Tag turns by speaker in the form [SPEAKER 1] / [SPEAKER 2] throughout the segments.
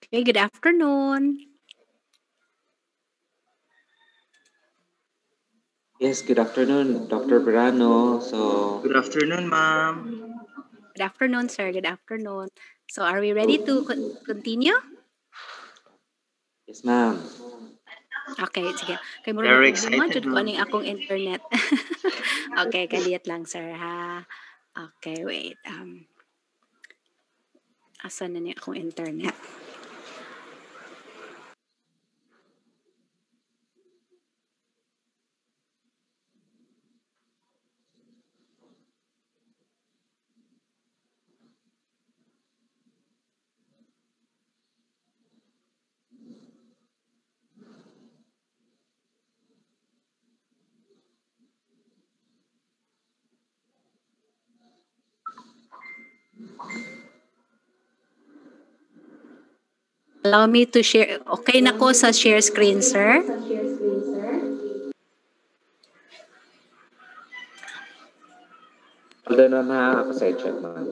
[SPEAKER 1] Okay, good afternoon.
[SPEAKER 2] Yes, good afternoon, Dr. Verano.
[SPEAKER 3] Good afternoon, ma'am.
[SPEAKER 1] Good afternoon, sir. Good afternoon. So, are we ready to continue?
[SPEAKER 2] Yes, ma'am.
[SPEAKER 1] Okay, sige. Kay mura may
[SPEAKER 3] Very
[SPEAKER 1] problema
[SPEAKER 3] excited,
[SPEAKER 1] jud ko
[SPEAKER 3] ma'am.
[SPEAKER 1] aning akong internet. Okay, kadiyat lang, sir, ha. Okay, wait. Asan na ni akong internet? Allow me to share. Okay na ko sa share screen, sir.
[SPEAKER 2] Hold on, ma'am, ha. Ako sa check, ma'am.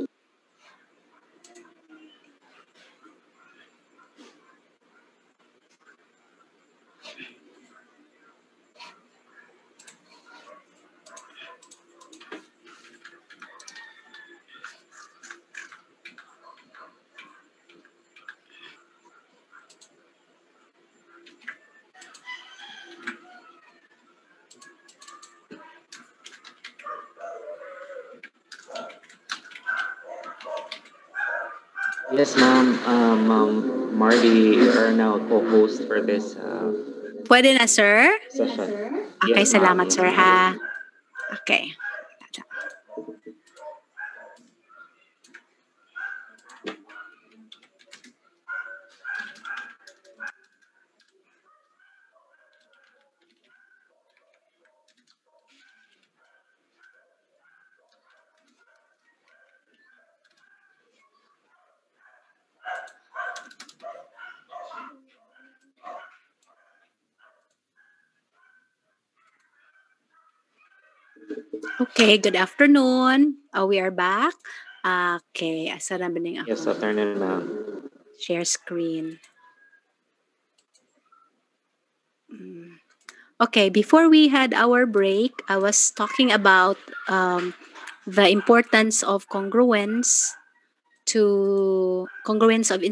[SPEAKER 2] Yes, ma'am. Ma'am Marty, you are now co-host for this
[SPEAKER 1] Pwede na, sir?
[SPEAKER 2] session.
[SPEAKER 1] Okay,
[SPEAKER 2] Yes, ma'am.
[SPEAKER 1] salamat, sir, ha. Okay. Okay, good afternoon. We are back. Okay, asa na ba ning
[SPEAKER 2] Yes,
[SPEAKER 1] akong
[SPEAKER 2] afternoon, ma'am.
[SPEAKER 1] share screen? Okay, before we had our break, I was talking about the importance of congruence of the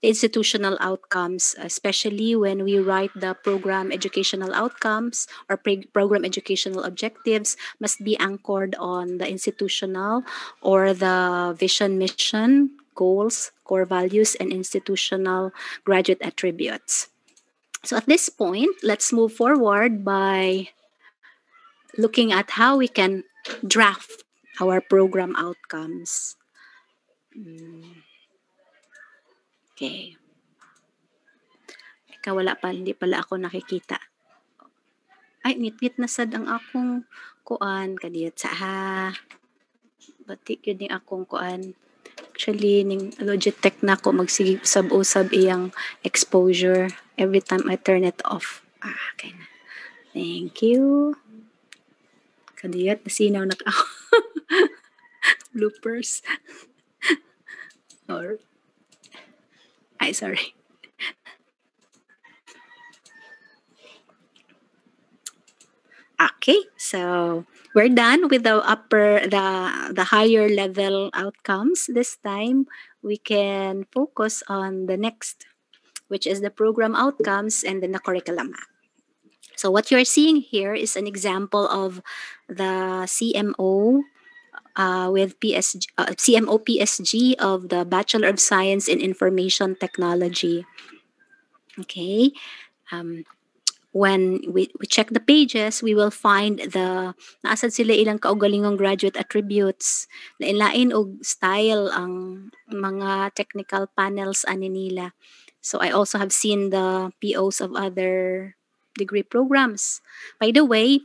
[SPEAKER 1] institutional outcomes, especially when we write the program educational outcomes or program educational objectives must be anchored on the institutional or the vision, mission, goals, core values, and institutional graduate attributes. So at this point, let's move forward by looking at how we can draft our program outcomes. Okay. Ikaw wala pa, hindi pala ako nakikita. Ay, ngit-ngit na sad ang akong kuan kadiyot sa ha. Batik yun yung akong kuan. Actually, ning Logitech na ako magsige usab iyang exposure every time I turn it off. Okay na. Thank you. Kadiyot, nasinaw na ako. Bloopers. Or, ay, sorry. Okay, so we're done with the higher level outcomes. This time we can focus on the next, which is the program outcomes and then the curriculum map. So what you're seeing here is an example of the CMO with CMO PSG of the Bachelor of Science in Information Technology. Okay. Um, when we check the pages, we will find naasad sila ilang kaugalingong graduate attributes. Lain-lain og style ang mga technical panels ani nila. So I also have seen the POs of other degree programs. By the way,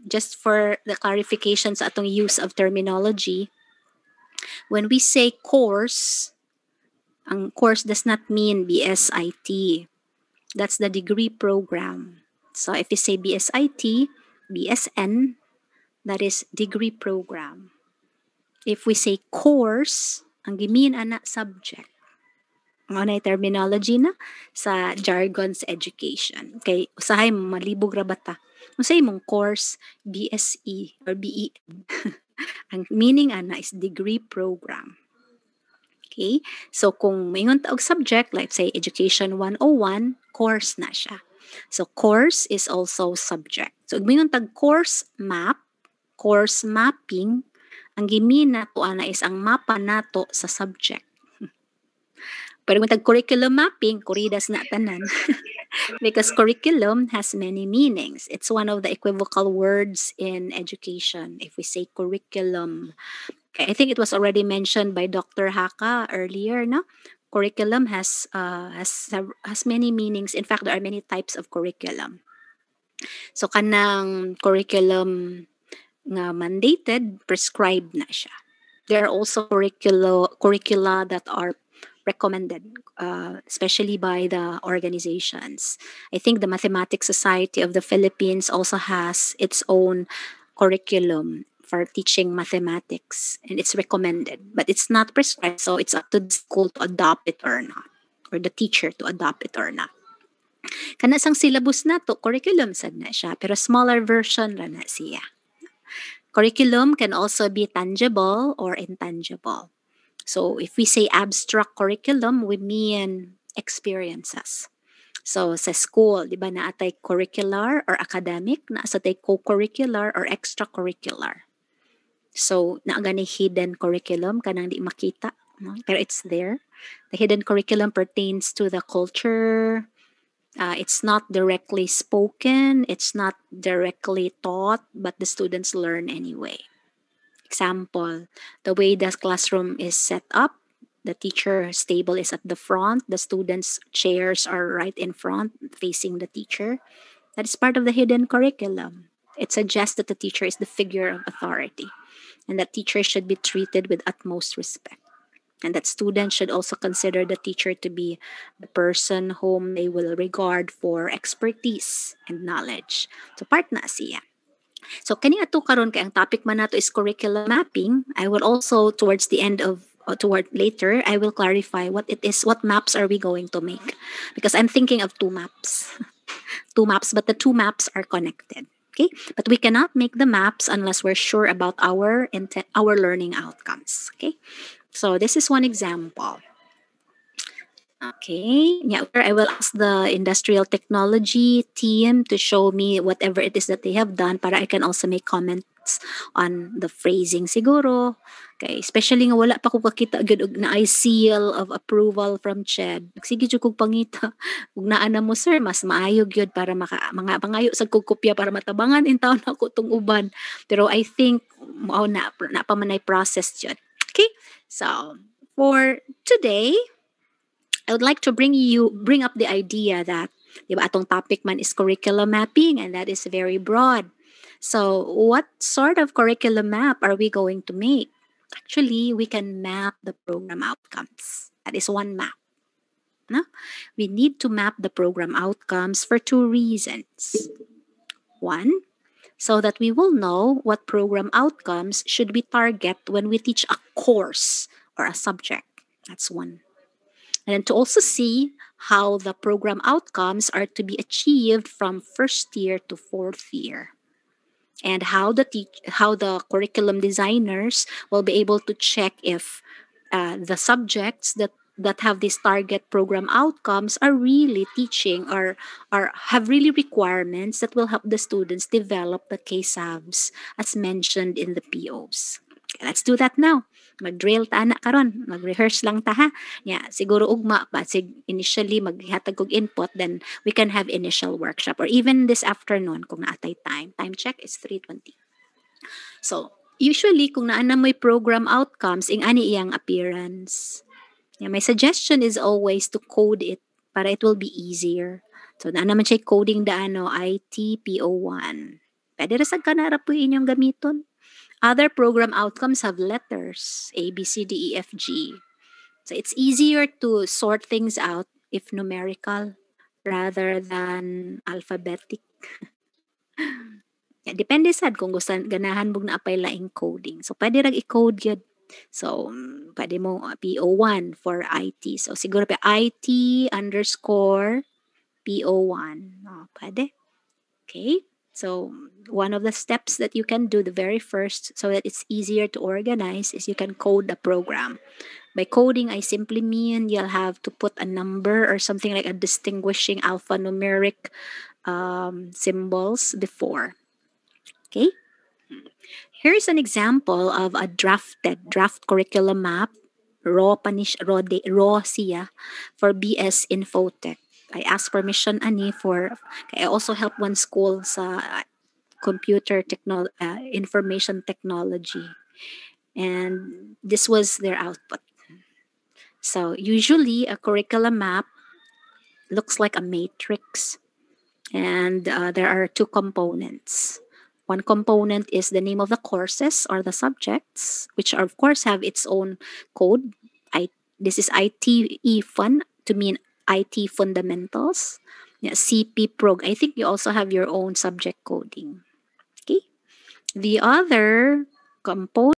[SPEAKER 1] just for the clarification sa atong use of terminology, when we say course, ang course does not mean BSIT. That's the degree program. So if you say BSIT, BSN, that is degree program. If we say course, ang gimin ana subject. Mga terminology na sa jargons education. Okay, usahay malibog ra bata. Unsay mong course BSE or BEM. Ang meaning ana is degree program. Okay? So kung mayingon ta og subject like say education 101, course na siya. So course is also subject. So mayingon tag course map, course mapping, ang gimina to ana is ang mapa nato sa subject. Pero kung tag curriculum mapping, kuridas na tanan. Because curriculum has many meanings. It's one of the equivocal words in education. If we say curriculum, okay, I think it was already mentioned by Dr. Haka earlier, no? Curriculum has many meanings. In fact, there are many types of curriculum. So kanang curriculum nga mandated, prescribed na siya. There are also curricula that are recommended, especially by the organizations. I think the Mathematics Society of the Philippines also has its own curriculum for teaching mathematics, and it's recommended, but it's not prescribed, so it's up to the school to adopt it or not, or the teacher to adopt it or not. Kana sang syllabus na to, curriculum sad na siya, pero smaller version ra na siya. Curriculum can also be tangible or intangible. So if we say abstract curriculum, we mean experiences. So sa school, di ba naatay curricular or academic, naasa tay co-curricular or extracurricular. So naagani hidden curriculum kanang di makita, no? Pero it's there. The hidden curriculum pertains to the culture. It's not directly spoken, it's not directly taught, but the students learn anyway. Example, the way the classroom is set up, the teacher's table is at the front, the students' chairs are right in front facing the teacher. That is part of the hidden curriculum. It suggests that the teacher is the figure of authority and that teachers should be treated with utmost respect. And that students should also consider the teacher to be the person whom they will regard for expertise and knowledge. So part na siya. So kani ato karon kay ang topic man nato is curriculum mapping. I will also towards the end of toward later I will clarify what it is, what maps are we going to make, because I'm thinking of two maps. Two maps, but the two maps are connected. Okay? But we cannot make the maps unless we're sure about our learning outcomes. Okay? So this is one example. Okay, yeah, where I will ask the industrial technology team to show me whatever it is that they have done para I can also make comments on the phrasing siguro. Okay, especially nga wala pa ko kakita gyud og na seal of approval from CHED. Sige jud kog pangita. Ug naa na mo sir, mas maayo gyud para mga pangayo sa kog kopya para matabangan in taon ako tong uban. Pero I think mao na pa man ay process jud. Okay? So, for today, I would like to bring up the idea that diba, atong topic man is curriculum mapping, and that is very broad. So what sort of curriculum map are we going to make? Actually, we can map the program outcomes. That is one map. No? We need to map the program outcomes for two reasons. One, so that we will know what program outcomes should we target when we teach a course or a subject. That's one. And then to also see how the program outcomes are to be achieved from first year to fourth year, and how the curriculum designers will be able to check if the subjects that have these target program outcomes are really teaching or have really requirements that will help the students develop the KSAVs as mentioned in the POs. Okay, let's do that now. Mag-drill ta na karon, mag-rehearse lang ta ha. Yeah, siguro ugma pa initially maghatag og input, then we can have initial workshop or even this afternoon kung naatay time. Time check is 3:20. So, usually kung naana mo'y program outcomes ing ani iyang appearance. Yeah, my suggestion is always to code it para it will be easier. So, naana man siya coding daano ITPO1. Pwede ra sad kanara po inyong gamiton. Other program outcomes have letters A, B, C, D, E, F, G. So it's easier to sort things out if numerical rather than alphabetic. Yeah, depende sad kung gusto ganahan mong na-apply laing coding. So pwede rag i-code yun. So, pwede mo PO1 for IT. So, siguro pa IT underscore PO1. Pwede. Okay? So, one of the steps that you can do, the very first, so that it's easier to organize, is you can code the program. By coding, I simply mean you'll have to put a number or something like a distinguishing alphanumeric symbols before. Okay? Here's an example of a draft curriculum map, raw siya, for BS Infotech. I asked permission ani for, I also help one school sa information technology. And this was their output. So usually a curriculum map looks like a matrix, and there are two components. One component is the name of the courses or the subjects, which are, of course, have its own code. This is ITE Fun to mean IT fundamentals. Yeah, CP Prog. I think you also have your own subject coding. Okay. The other component